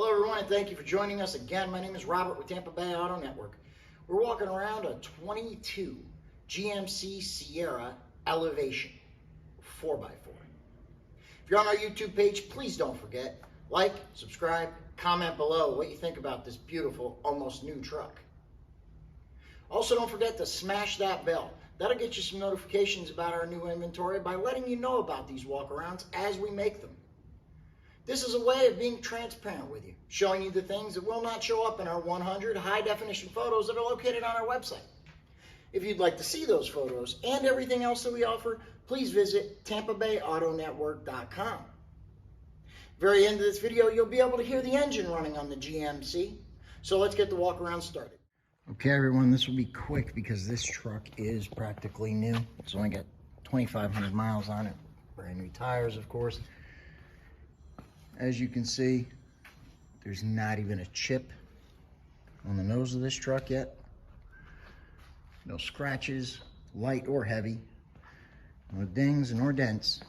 Hello everyone, and thank you for joining us again. My name is Robert with Tampa Bay Auto Network. We're walking around a 22 GMC Sierra Elevation 4x4. If you're on our YouTube page, please don't forget, like, subscribe, comment below what you think about this beautiful, almost new truck. Also, don't forget to smash that bell. That'll get you some notifications about our new inventory by letting you know about these walkarounds as we make them. This is a way of being transparent with you, showing you the things that will not show up in our 100 high-definition photos that are located on our website. If you'd like to see those photos and everything else that we offer, please visit TampaBayAutoNetwork.com. Very end of this video, you'll be able to hear the engine running on the GMC. So let's get the walk around started. Okay, everyone, this will be quick because this truck is practically new. It's only got 2,500 miles on it. Brand new tires, of course. As you can see, there's not even a chip on the nose of this truck yet. No scratches, light or heavy. No dings nor dents.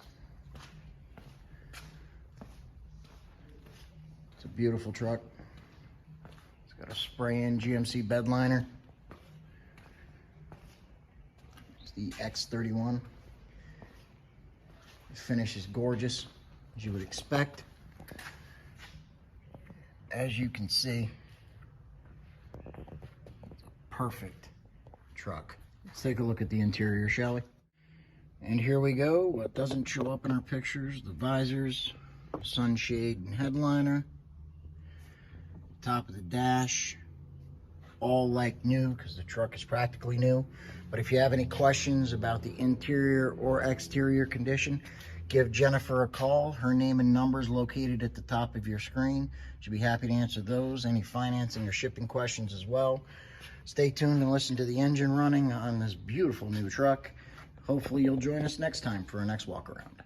It's a beautiful truck. It's got a spray-in GMC bed liner. It's the X31. The finish is gorgeous, as you would expect. As you can see, it's a perfect truck. Let's take a look at the interior, shall we? And here we go. What doesn't show up in our pictures: the visors, sunshade and headliner, top of the dash, all like new because the truck is practically new. But if you have any questions about the interior or exterior condition, give Jennifer a call. Her name and number is located at the top of your screen. She'll be happy to answer those, any financing or shipping questions as well. Stay tuned and listen to the engine running on this beautiful new truck. Hopefully you'll join us next time for our next walk around.